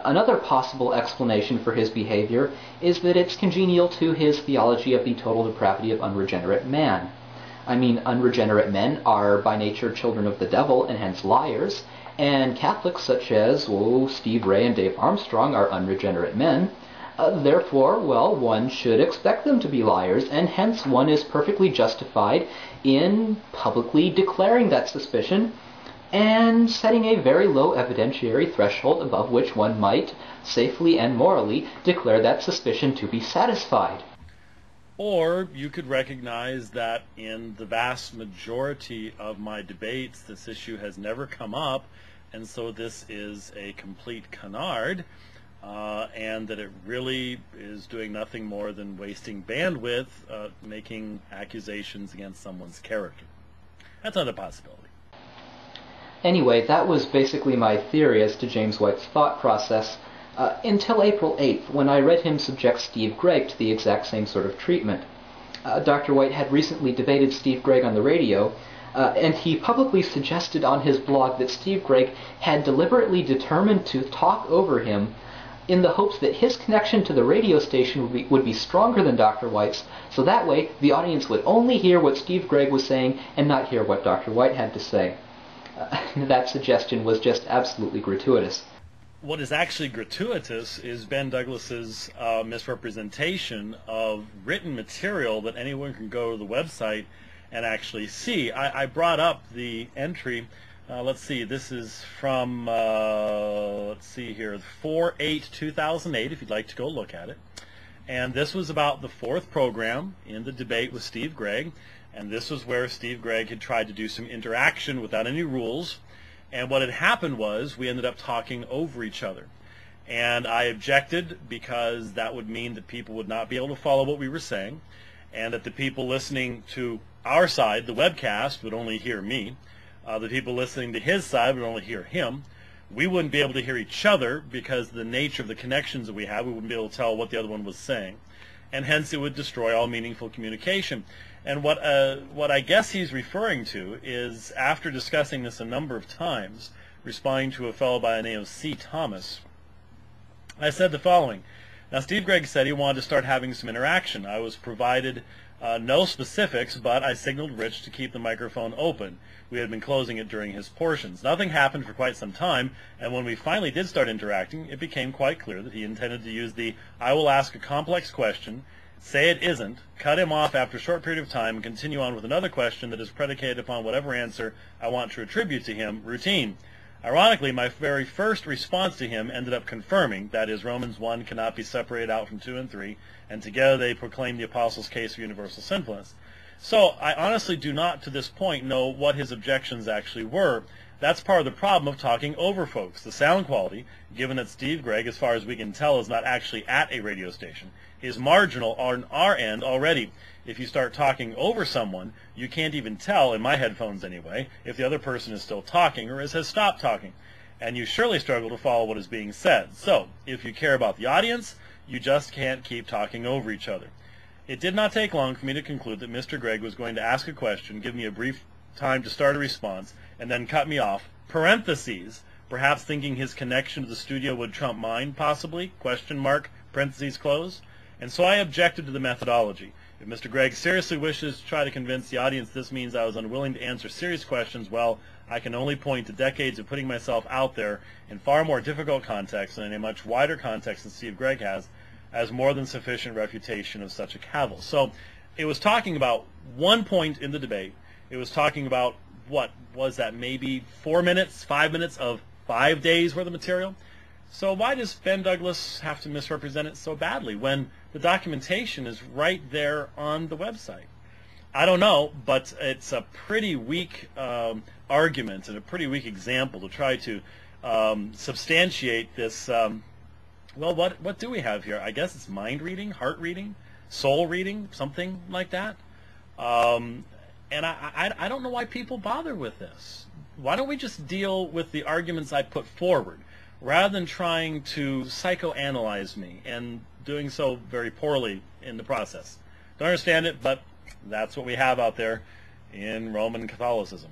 Another possible explanation for his behavior is that it's congenial to his theology of the total depravity of unregenerate man. I mean, unregenerate men are by nature children of the devil and hence liars, and Catholics such as Steve Ray and Dave Armstrong are unregenerate men. Therefore, well, one should expect them to be liars, and hence one is perfectly justified in publicly declaring that suspicion and setting a very low evidentiary threshold above which one might safely and morally declare that suspicion to be satisfied. Or you could recognize that in the vast majority of my debates, this issue has never come up, and so this is a complete canard, and that it really is doing nothing more than wasting bandwidth, making accusations against someone's character. That's another possibility. Anyway, that was basically my theory as to James White's thought process until April 8th, when I read him subject Steve Gregg to the exact same sort of treatment. Dr. White had recently debated Steve Gregg on the radio, and he publicly suggested on his blog that Steve Gregg had deliberately determined to talk over him in the hopes that his connection to the radio station would be stronger than Dr. White's, so that way the audience would only hear what Steve Gregg was saying and not hear what Dr. White had to say. That suggestion was just absolutely gratuitous. What is actually gratuitous is Ben Douglas's misrepresentation of written material that anyone can go to the website and actually see. I brought up the entry. Let's see, this is from, let's see here, 4/8/2008, if you'd like to go look at it. And this was about the fourth program in the debate with Steve Gregg. And this was where Steve Gregg had tried to do some interaction without any rules. And what had happened was we ended up talking over each other. And I objected because that would mean that people would not be able to follow what we were saying, and that the people listening to our side, the webcast, would only hear me. The people listening to his side would only hear him. We wouldn't be able to hear each other because of the nature of the connections that we have. We wouldn't be able to tell what the other one was saying. And hence it would destroy all meaningful communication. And what I guess he's referring to is, after discussing this a number of times, responding to a fellow by the name of C. Thomas, I said the following. Now, Steve Gregg said he wanted to start having some interaction. I was provided no specifics, but I signaled Rich to keep the microphone open. We had been closing it during his portions. Nothing happened for quite some time, and when we finally did start interacting, it became quite clear that he intended to use the "I will ask a complex question, say it isn't," cut him off after a short period of time, and continue on with another question that is predicated upon whatever answer I want to attribute to him, routine. Ironically, my very first response to him ended up confirming, that is, Romans 1 cannot be separated out from 2 and 3, and together they proclaim the apostles' case for universal sinfulness. So I honestly do not, to this point, know what his objections actually were. That's part of the problem of talking over folks. The sound quality, given that Steve Gregg, as far as we can tell, is not actually at a radio station, is marginal on our end already. If you start talking over someone, you can't even tell, in my headphones anyway, if the other person is still talking or has stopped talking. And you surely struggle to follow what is being said. So, if you care about the audience, you just can't keep talking over each other. It did not take long for me to conclude that Mr. Gregg was going to ask a question, give me a brief time to start a response, and then cut me off, parentheses, perhaps thinking his connection to the studio would trump mine, possibly, question mark, parentheses close. And so I objected to the methodology. If Mr. Gregg seriously wishes to try to convince the audience this means I was unwilling to answer serious questions, well, I can only point to decades of putting myself out there in far more difficult contexts and in a much wider context than Steve Gregg has, as more than sufficient refutation of such a cavil. So it was talking about one point in the debate. It was talking about, what was that, maybe 4 minutes, 5 minutes of 5 days worth of material? So why does Ben Douglas have to misrepresent it so badly when the documentation is right there on the website? I don't know, but it's a pretty weak argument and a pretty weak example to try to substantiate this. Well, what do we have here? I guess it's mind reading, heart reading, soul reading, something like that. And I don't know why people bother with this. Why don't we just deal with the arguments I put forward, rather than trying to psychoanalyze me and doing so very poorly in the process? Don't understand it, but that's what we have out there in Roman Catholicism.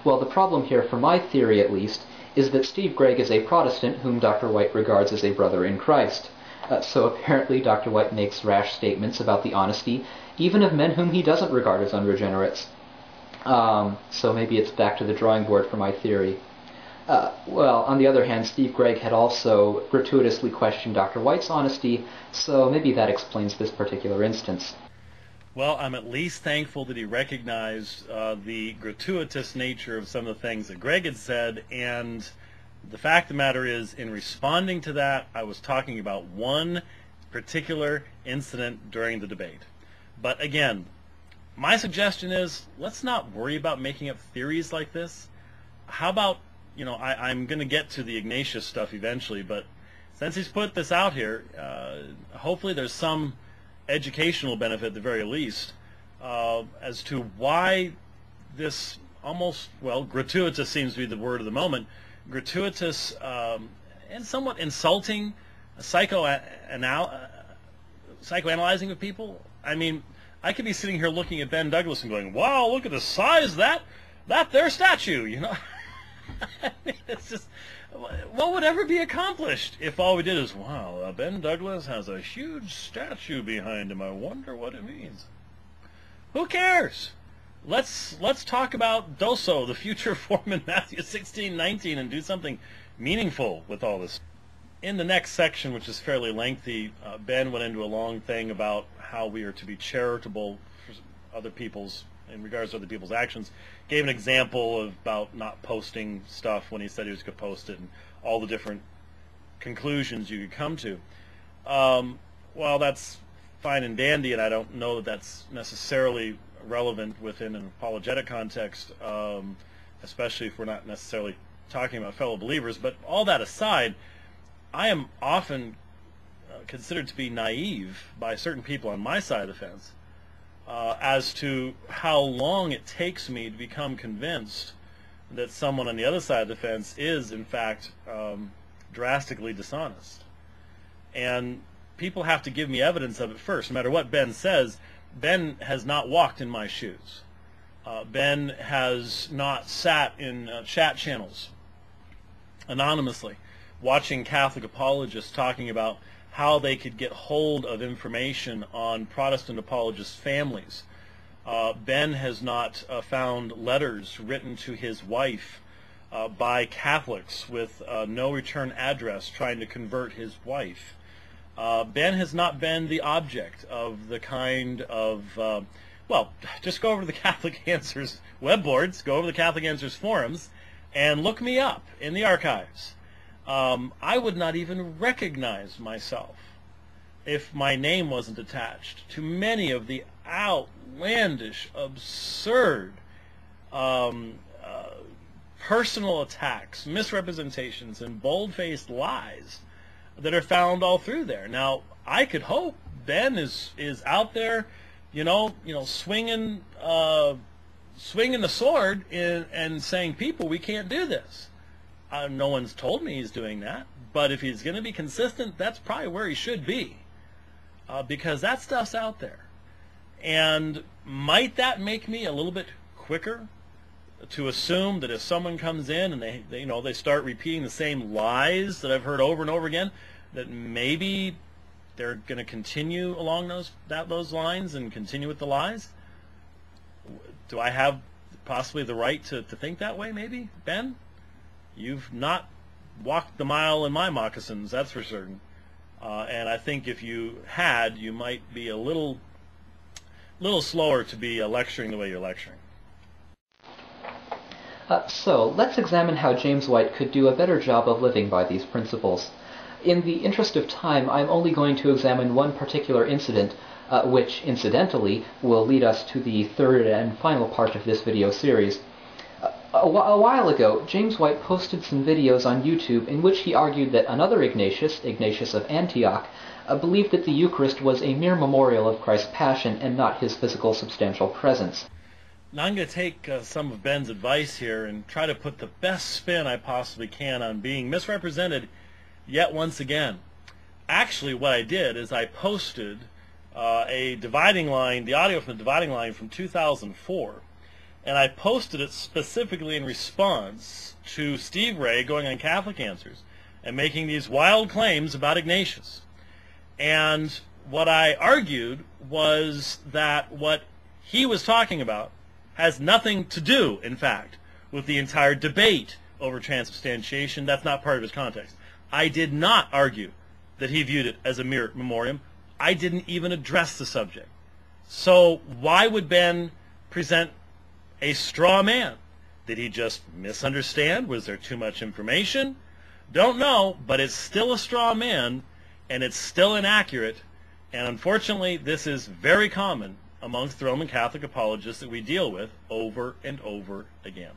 Well, the problem here, for my theory at least, is that Steve Gregg is a Protestant whom Dr. White regards as a brother in Christ. So apparently Dr. White makes rash statements about the honesty even of men whom he doesn't regard as unregenerates. So maybe it's back to the drawing board for my theory. Well, on the other hand, Steve Gregg had also gratuitously questioned Dr. White's honesty, so maybe that explains this particular instance. Well, I'm at least thankful that he recognized the gratuitous nature of some of the things that Gregg had said, and the fact of the matter is, in responding to that, I was talking about one particular incident during the debate. But again, my suggestion is, let's not worry about making up theories like this. How about, I'm going to get to the Ignatius stuff eventually, but since he's put this out here, hopefully there's some educational benefit at the very least as to why this almost, gratuitous seems to be the word of the moment, gratuitous and somewhat insulting psychoanalyzing of people. I mean, I could be sitting here looking at Ben Douglas and going, wow, look at the size of that there statue, I mean, it's just, what would ever be accomplished if all we did is, wow, Ben Douglas has a huge statue behind him. I wonder what it means. Who cares? Let's talk about Doso, the future form in Matthew 16:19, and do something meaningful with all this. In the next section, which is fairly lengthy, Ben went into a long thing about how we are to be charitable for other people's, in regards to other people's actions. Gave an example about not posting stuff when he said he was going to post it, and all the different conclusions you could come to. Well, that's fine and dandy, and I don't know that that's necessarily relevant within an apologetic context, especially if we're not necessarily talking about fellow believers. But all that aside, I am often considered to be naive by certain people on my side of the fence as to how long it takes me to become convinced that someone on the other side of the fence is, in fact, drastically dishonest. And people have to give me evidence of it first. No matter what Ben says, Ben has not walked in my shoes. Ben has not sat in chat channels anonymously watching Catholic apologists talking about how they could get hold of information on Protestant apologist families. Ben has not found letters written to his wife by Catholics with no return address trying to convert his wife. Ben has not been the object of the kind of, just go over to the Catholic Answers web boards, go over to the Catholic Answers forums, and look me up in the archives. I would not even recognize myself if my name wasn't attached to many of the outlandish, absurd, personal attacks, misrepresentations, and bold-faced lies that are found all through there. Now, I could hope Ben is out there, swinging the sword and saying, people, we can't do this. No one's told me he's doing that, but if he's going to be consistent, that's probably where he should be, because that stuff's out there. And might that make me a little bit quicker to assume that if someone comes in and they start repeating the same lies that I've heard over and over again, that maybe they're going to continue along those lines and continue with the lies? Do I have possibly the right to think that way, maybe, Ben? You've not walked the mile in my moccasins, that's for certain. And I think if you had, you might be a little slower to be lecturing the way you're lecturing. So let's examine how James White could do a better job of living by these principles. In the interest of time, I'm only going to examine one particular incident, which, incidentally, will lead us to the third and final part of this video series. A while ago, James White posted some videos on YouTube in which he argued that another Ignatius, Ignatius of Antioch, believed that the Eucharist was a mere memorial of Christ's passion and not his physical substantial presence. Now I'm going to take some of Ben's advice here and try to put the best spin I possibly can on being misrepresented yet once again. Actually, what I did is I posted a dividing line, the audio from the dividing line from 2004. and I posted it specifically in response to Steve Ray going on Catholic Answers and making these wild claims about Ignatius. And what I argued was that what he was talking about has nothing to do, in fact, with the entire debate over transubstantiation. That's not part of his context. I did not argue that he viewed it as a mere memoriam. I didn't even address the subject. So why would Ben present a straw man? Did he just misunderstand? Was there too much information? Don't know, but it's still a straw man, and it's still inaccurate. And unfortunately, this is very common amongst Roman Catholic apologists that we deal with over and over again.